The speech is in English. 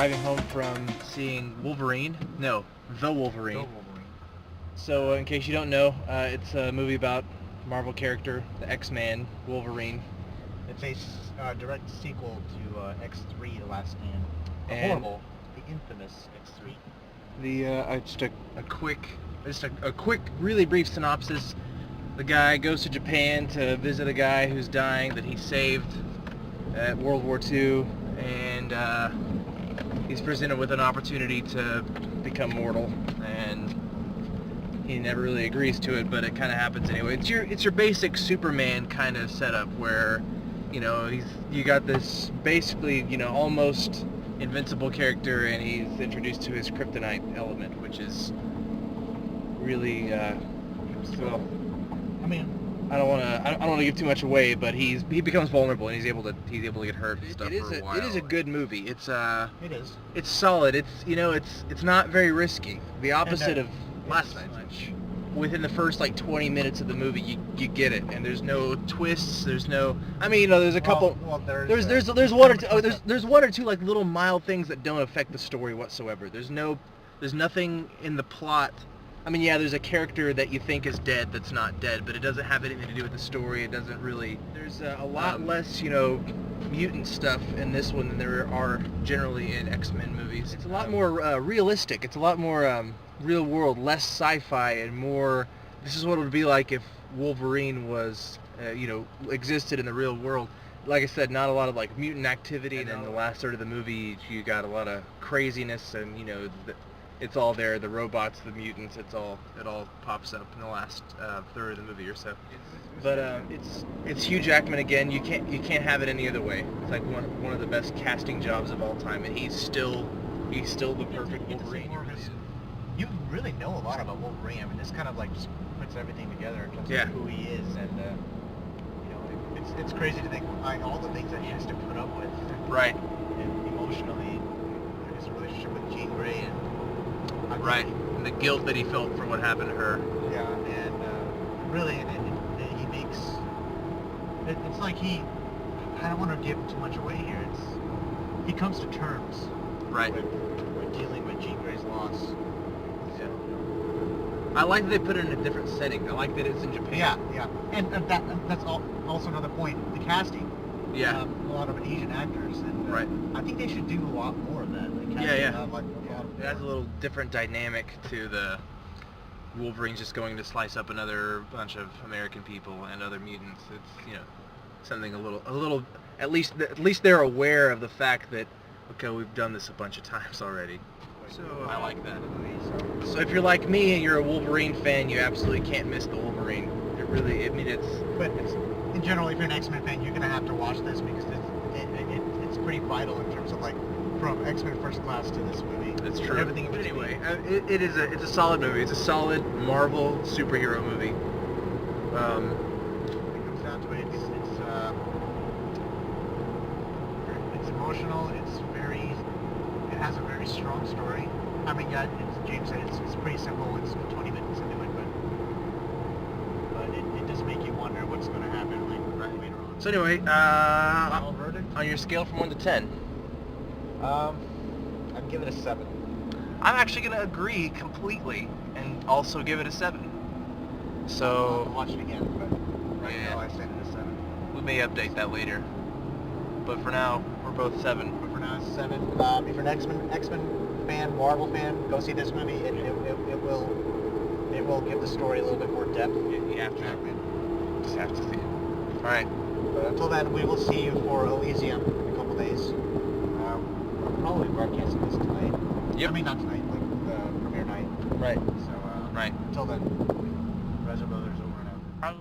driving home from seeing Wolverine. No, The Wolverine. The Wolverine. So, in case you don't know, it's a movie about Marvel character, the X-Man, Wolverine. It's a direct sequel to X3, The Last Stand. The And- horrible, the infamous X3. Just a quick, really brief synopsis. The guy goes to Japan to visit a guy who's dying that he saved at World War II, and he's presented with an opportunity to become mortal, and he never really agrees to it, but it kind of happens anyway. It's your basic Superman kind of setup where, you got this basically, almost invincible character, and he's introduced to his kryptonite element, which is really well. I don't want to give too much away, but he becomes vulnerable, and he's able to get hurt and stuff for a while. It is a good movie. It is. It's solid. It's not very risky. The opposite of last night. Within the first 20 minutes of the movie, you get it, and there's no twists. There's no. There's a couple. There's one or two. There's one or two little mild things that don't affect the story whatsoever. There's nothing in the plot. There's a character that you think is dead that's not dead, but it doesn't have anything to do with the story. It doesn't really. There's a lot less, mutant stuff in this one than there are generally in X-Men movies. It's a lot more realistic. It's a lot more real world, less sci-fi, and more. This is what it would be like if Wolverine was, existed in the real world. Like I said, not a lot of mutant activity, and then the last third of the movie, you got a lot of craziness, and it's all there. The robots, the mutants, it all pops up in the last third of the movie or so. But it's Hugh Jackman again. You can't have it any other way. It's like one of the best casting jobs of all time, and he's still the perfect Wolverine. You really know a lot about Wolverine. This kind of just puts everything together in terms of who he is, and it's crazy to think all the things that he has to put up with. Right. And emotionally, his relationship with Jean Grey and. Right, and the guilt that he felt for what happened to her. Yeah, and really, he makes. It's like I don't want to give too much away here. He comes to terms. Right. With dealing with Jean Grey's loss. Yeah. I like that they put it in a different setting. I like that it's in Japan. Yeah, and that's also another point. The casting. Yeah. A lot of Asian actors, and right. I think they should do a lot more of that. Yeah. It adds a little different dynamic to the Wolverine's just going to slice up another bunch of American people and other mutants. It's something a little. At least they're aware of the fact that we've done this a bunch of times already. So I like that. So if you're like me and you're a Wolverine fan, you absolutely can't miss the Wolverine. It really. But in general, if you're an X-Men fan, you're gonna have to watch this because it's pretty vital in terms of from X-Men First Class to this movie. That's true. Everything in but between. Anyway, it's a solid movie. It's a solid Marvel superhero movie. When it comes down to it, it's emotional. It has a very strong story. James said it's pretty simple. It's 20 minutes into it, but it does make you wonder what's going to happen later on. So anyway, Final verdict? On your scale from 1 to 10. I'd give it a 7. I'm actually going to agree completely and also give it a 7. So I'll watch it again, but right now I set it a 7. We may update that later. But for now, we're both 7. But for now, it's 7. If you're an X-Men fan, Marvel fan, go see this movie. It will give the story a little bit more depth. You have to. Just have to see it. All right. But until then, we will see you for Elysium in a couple days. Probably broadcasting this tonight. Yep. Not tonight, the premiere night. Right. So, right. Until then, Reservoir Brothers over and out.